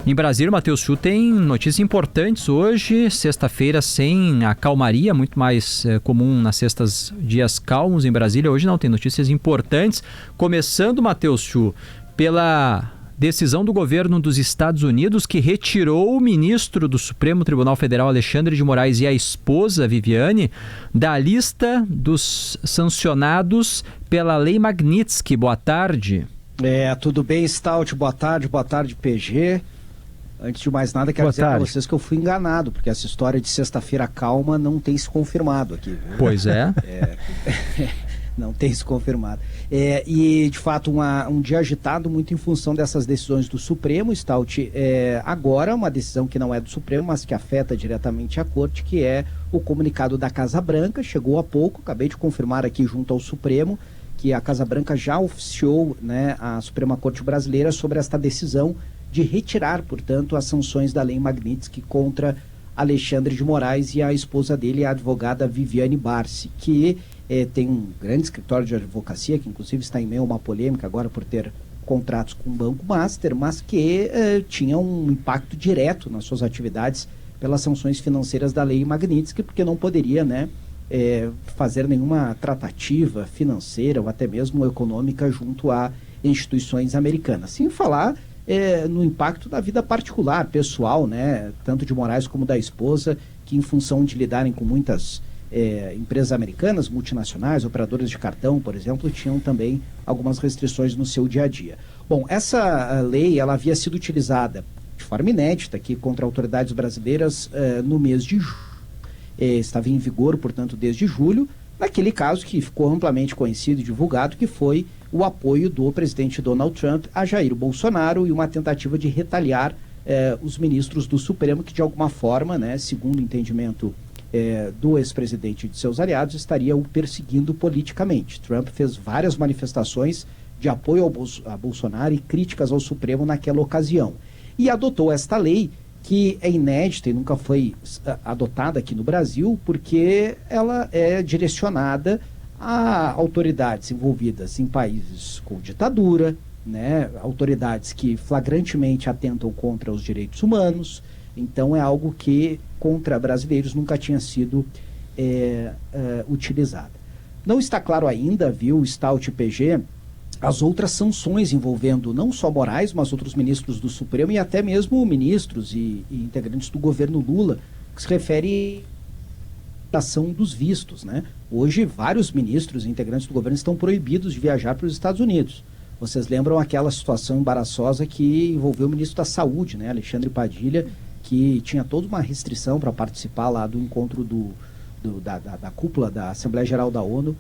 Em Brasília, o Matheus Chu tem notícias importantes hoje, sexta-feira sem a calmaria, muito mais comum nas sextas, dias calmos em Brasília. Hoje não, tem notícias importantes, começando, Matheus Chu, pela decisão do governo dos Estados Unidos que retirou o ministro do Supremo Tribunal Federal, Alexandre de Moraes, e a esposa, Viviane, da lista dos sancionados pela Lei Magnitsky. Boa tarde. Tudo bem, Stout? Boa tarde, PG. Antes de mais nada, quero dizer para vocês que eu fui enganado, porque essa história de sexta-feira calma não tem se confirmado aqui. Viu? Pois é. Não tem se confirmado. E, de fato, um dia agitado muito em função dessas decisões do Supremo, Stout. Agora, uma decisão que não é do Supremo, mas que afeta diretamente a Corte, que é o comunicado da Casa Branca. Chegou há pouco, acabei de confirmar aqui junto ao Supremo, que a Casa Branca já oficiou, né, a Suprema Corte Brasileira sobre esta decisão de retirar, portanto, as sanções da Lei Magnitsky contra Alexandre de Moraes e a esposa dele, a advogada Viviane Barsi, que tem um grande escritório de advocacia, que inclusive está em meio a uma polêmica agora por ter contratos com o Banco Master, mas que tinha um impacto direto nas suas atividades pelas sanções financeiras da Lei Magnitsky, porque não poderia, né, fazer nenhuma tratativa financeira ou até mesmo econômica junto a instituições americanas. Sem falar no impacto da vida particular, pessoal, né, tanto de Moraes como da esposa, que em função de lidarem com muitas empresas americanas, multinacionais, operadoras de cartão, por exemplo, tinham também algumas restrições no seu dia a dia. Bom, essa lei ela havia sido utilizada de forma inédita aqui contra autoridades brasileiras no mês de julho. Estava em vigor, portanto, desde julho, naquele caso que ficou amplamente conhecido e divulgado, que foi o apoio do presidente Donald Trump a Jair Bolsonaro e uma tentativa de retaliar os ministros do Supremo que, de alguma forma, né, segundo o entendimento do ex-presidente e de seus aliados, estaria o perseguindo politicamente. Trump fez várias manifestações de apoio a Bolsonaro e críticas ao Supremo naquela ocasião. E adotou esta lei, que é inédita e nunca foi adotada aqui no Brasil, porque ela é direcionada a autoridades envolvidas em países com ditadura, né, autoridades que flagrantemente atentam contra os direitos humanos. Então é algo que contra brasileiros nunca tinha sido utilizada. Não está claro ainda, viu, Stout PG, as outras sanções envolvendo não só Moraes, mas outros ministros do Supremo e até mesmo ministros e integrantes do governo Lula, que se refere à ação dos vistos, né? Hoje, vários ministros e integrantes do governo estão proibidos de viajar para os Estados Unidos. Vocês lembram aquela situação embaraçosa que envolveu o ministro da Saúde, né, Alexandre Padilha, que tinha toda uma restrição para participar lá do encontro da cúpula da Assembleia Geral da ONU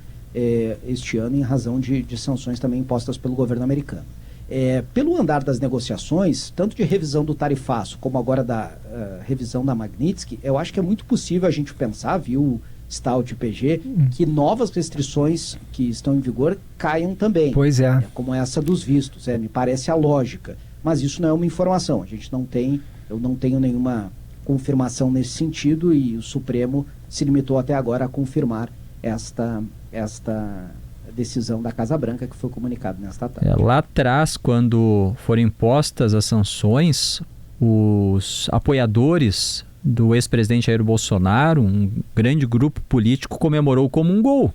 este ano, em razão de sanções também impostas pelo governo americano. Pelo andar das negociações, tanto de revisão do tarifaço como agora da revisão da Magnitsky, eu acho que é muito possível a gente pensar, viu, Stout PG, que novas restrições que estão em vigor caiam também. Pois é. Como essa dos vistos, me parece a lógica. Mas isso não é uma informação, eu não tenho nenhuma confirmação nesse sentido e o Supremo se limitou até agora a confirmar esta decisão da Casa Branca que foi comunicada nesta tarde. Lá atrás, quando foram impostas as sanções, os apoiadores do ex-presidente Jair Bolsonaro, um grande grupo político, comemorou como um gol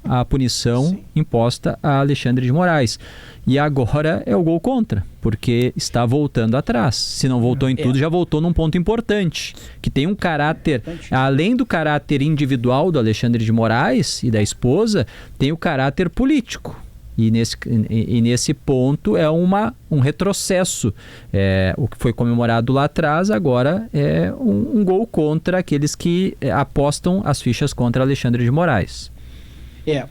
a punição imposta a Alexandre de Moraes. E agora é o gol contra, porque está voltando atrás. Se não voltou em tudo, já voltou num ponto importante, que tem um caráter, além do caráter individual do Alexandre de Moraes e da esposa, tem o caráter político. E nesse ponto é um retrocesso. O que foi comemorado lá atrás agora é um gol contra aqueles que apostam as fichas contra Alexandre de Moraes.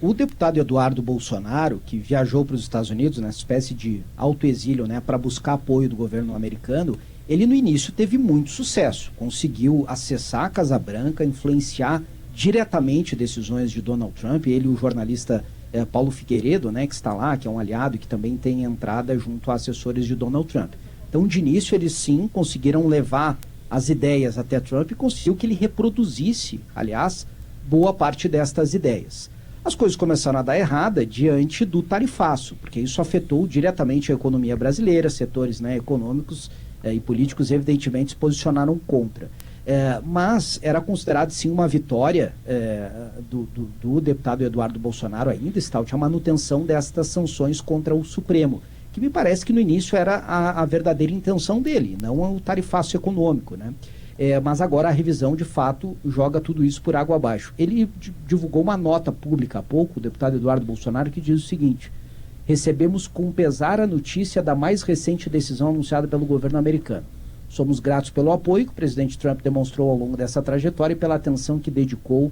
O deputado Eduardo Bolsonaro, que viajou para os Estados Unidos nessa espécie de autoexílio, né, para buscar apoio do governo americano, ele no início teve muito sucesso, conseguiu acessar a Casa Branca, influenciar diretamente decisões de Donald Trump. Ele, o jornalista Paulo Figueiredo, né, que está lá, que é um aliado e que também tem entrada junto a assessores de Donald Trump. Então, de início, eles sim conseguiram levar as ideias até Trump e conseguiu que ele reproduzisse, aliás, boa parte destas ideias. As coisas começaram a dar errada diante do tarifaço, porque isso afetou diretamente a economia brasileira, setores, né, econômicos e políticos evidentemente se posicionaram contra. Mas era considerado sim uma vitória do deputado Eduardo Bolsonaro ainda, Stout, a manutenção destas sanções contra o Supremo, que me parece que no início era a verdadeira intenção dele, não o tarifaço econômico, né? Mas agora a revisão, de fato, joga tudo isso por água abaixo. Ele divulgou uma nota pública há pouco, o deputado Eduardo Bolsonaro, que diz o seguinte: recebemos com pesar a notícia da mais recente decisão anunciada pelo governo americano. Somos gratos pelo apoio que o presidente Trump demonstrou ao longo dessa trajetória e pela atenção que dedicou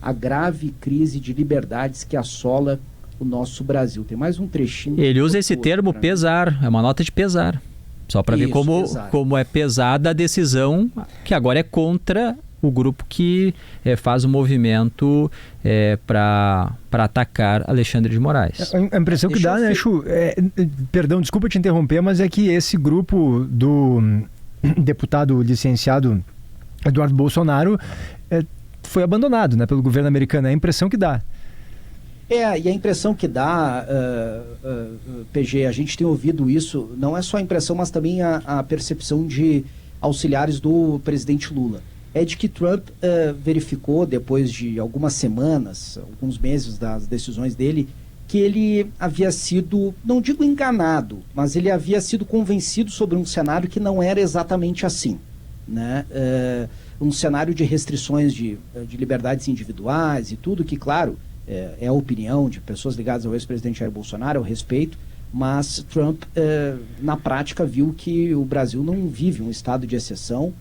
à grave crise de liberdades que assola o nosso Brasil. Tem mais um trechinho. Ele usa esse termo pesar, é uma nota de pesar. Só para ver como é pesada a decisão que agora é contra o grupo que faz o movimento para atacar Alexandre de Moraes. A impressão que dá, né, Chu? Perdão, desculpa te interromper, mas é que esse grupo do deputado licenciado Eduardo Bolsonaro foi abandonado, né, pelo governo americano. É a impressão que dá. E a impressão que dá, PG, a gente tem ouvido isso, não é só a impressão, mas também a percepção de auxiliares do presidente Lula. É de que Trump verificou, depois de algumas semanas, alguns meses das decisões dele, que ele havia sido, não digo enganado, mas ele havia sido convencido sobre um cenário que não era exatamente assim, né? Um cenário de restrições de liberdades individuais e tudo, que, claro, é a opinião de pessoas ligadas ao ex-presidente Jair Bolsonaro, ao respeito, mas Trump, na prática, viu que o Brasil não vive um estado de exceção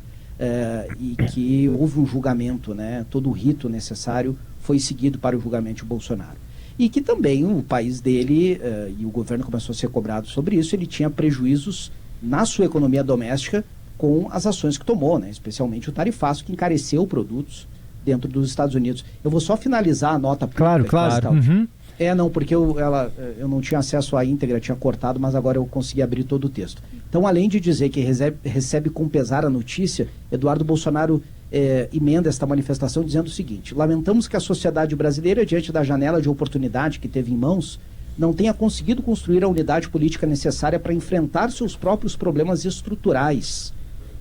e que houve um julgamento, né? Todo o rito necessário foi seguido para o julgamento de Bolsonaro. E que também o país dele, e o governo começou a ser cobrado sobre isso, ele tinha prejuízos na sua economia doméstica com as ações que tomou, né? Especialmente o tarifaço, que encareceu produtos dentro dos Estados Unidos. Eu vou só finalizar a nota pública. Claro. Uhum. Não, porque eu não tinha acesso à íntegra, tinha cortado, mas agora eu consegui abrir todo o texto. Então, além de dizer que recebe com pesar a notícia, Eduardo Bolsonaro emenda esta manifestação dizendo o seguinte: lamentamos que a sociedade brasileira, diante da janela de oportunidade que teve em mãos, não tenha conseguido construir a unidade política necessária para enfrentar seus próprios problemas estruturais.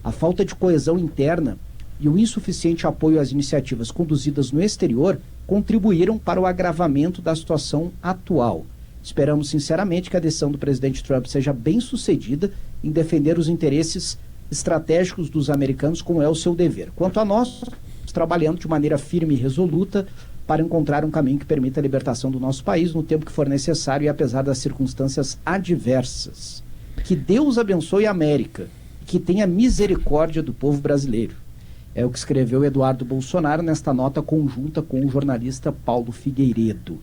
A falta de coesão interna e o insuficiente apoio às iniciativas conduzidas no exterior contribuíram para o agravamento da situação atual. Esperamos sinceramente que a decisão do presidente Trump seja bem sucedida em defender os interesses estratégicos dos americanos, como é o seu dever. Quanto a nós, estamos trabalhando de maneira firme e resoluta para encontrar um caminho que permita a libertação do nosso país no tempo que for necessário e apesar das circunstâncias adversas. Que Deus abençoe a América e que tenha misericórdia do povo brasileiro. É o que escreveu Eduardo Bolsonaro nesta nota conjunta com o jornalista Paulo Figueiredo.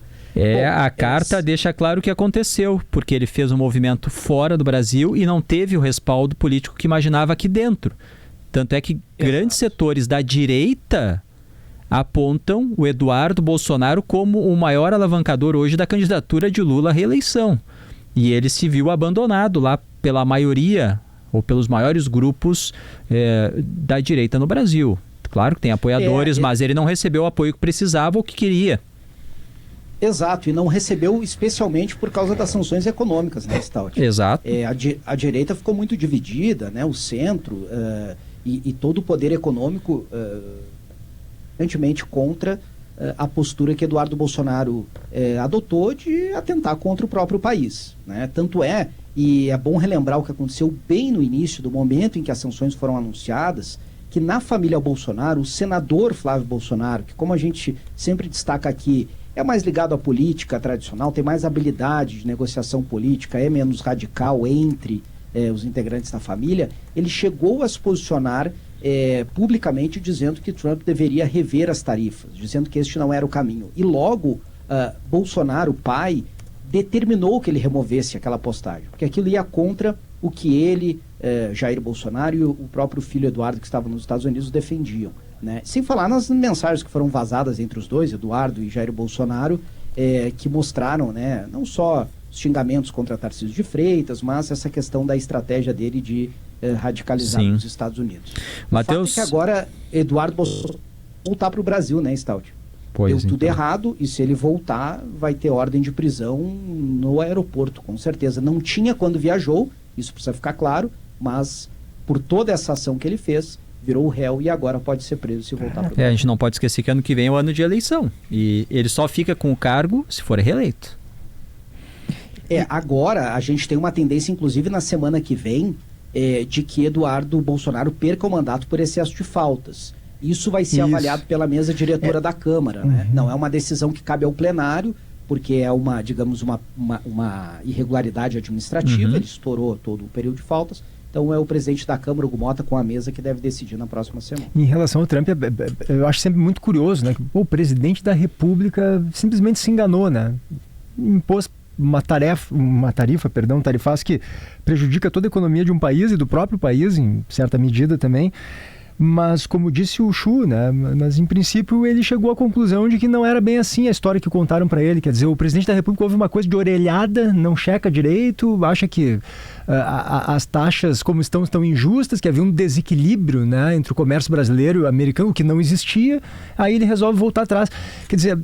A carta deixa claro o que aconteceu, porque ele fez um movimento fora do Brasil e não teve o respaldo político que imaginava aqui dentro. Tanto é que grandes setores da direita apontam o Eduardo Bolsonaro como o maior alavancador hoje da candidatura de Lula à reeleição. E ele se viu abandonado lá pela maioria ou pelos maiores grupos da direita no Brasil. Claro que tem apoiadores, mas ele não recebeu o apoio que precisava ou que queria. Exato, e não recebeu especialmente por causa das sanções econômicas, né, Stout? Exato. A direita ficou muito dividida, né, o centro e todo o poder econômico evidentemente contra a postura que Eduardo Bolsonaro adotou de atentar contra o próprio país, né? Tanto e é bom relembrar o que aconteceu bem no início do momento em que as sanções foram anunciadas, que na família Bolsonaro, o senador Flávio Bolsonaro, que como a gente sempre destaca aqui, é mais ligado à política tradicional, tem mais habilidade de negociação política, é menos radical entre os integrantes da família, ele chegou a se posicionar publicamente dizendo que Trump deveria rever as tarifas, dizendo que este não era o caminho. E logo, Bolsonaro, pai, determinou que ele removesse aquela postagem, porque aquilo ia contra o que ele, Jair Bolsonaro e o próprio filho Eduardo, que estava nos Estados Unidos, defendiam, né? Sem falar nas mensagens que foram vazadas entre os dois, Eduardo e Jair Bolsonaro, que mostraram, né, não só xingamentos contra Tarcísio de Freitas, mas essa questão da estratégia dele de radicalizar nos Estados Unidos. Mateus... O fato é que agora Eduardo Bolsonaro voltar para o Brasil, né, Stout? Deu tudo então. errado, e se ele voltar, vai ter ordem de prisão no aeroporto, com certeza. Não tinha quando viajou, isso precisa ficar claro, mas por toda essa ação que ele fez, virou réu e agora pode ser preso se voltar para o A gente não pode esquecer que ano que vem é o ano de eleição. E ele só fica com o cargo se for reeleito. Agora a gente tem uma tendência, inclusive na semana que vem, de que Eduardo Bolsonaro perca o mandato por excesso de faltas. Isso vai ser avaliado pela mesa diretora da Câmara, né? Não é uma decisão que cabe ao plenário, porque é uma, digamos, uma irregularidade administrativa, ele estourou todo o período de faltas. Então é o presidente da Câmara, Hugo Mota, com a mesa que deve decidir na próxima semana. Em relação ao Trump, eu acho sempre muito curioso, né? O presidente da República simplesmente se enganou, né? Impôs uma tarifaço que prejudica toda a economia de um país e do próprio país, em certa medida também. Mas, como disse o Chu, né? Mas em princípio ele chegou à conclusão de que não era bem assim a história que contaram para ele. Quer dizer, o presidente da República houve uma coisa de orelhada, não checa direito, acha que as taxas como estão injustas, que havia um desequilíbrio, né, entre o comércio brasileiro e o americano, que não existia. Aí ele resolve voltar atrás. Quer dizer,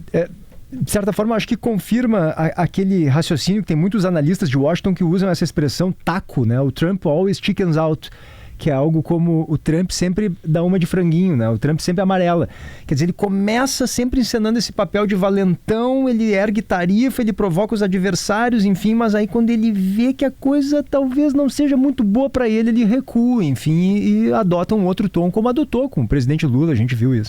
de certa forma, acho que confirma aquele raciocínio que tem muitos analistas de Washington que usam essa expressão taco, né? O Trump always chickens out, que é algo como o Trump sempre dá uma de franguinho, né? O Trump sempre amarela. Quer dizer, ele começa sempre encenando esse papel de valentão, ele ergue tarifa, ele provoca os adversários, enfim, mas aí quando ele vê que a coisa talvez não seja muito boa para ele, ele recua, enfim, e adota um outro tom, como adotou com o presidente Lula, a gente viu isso.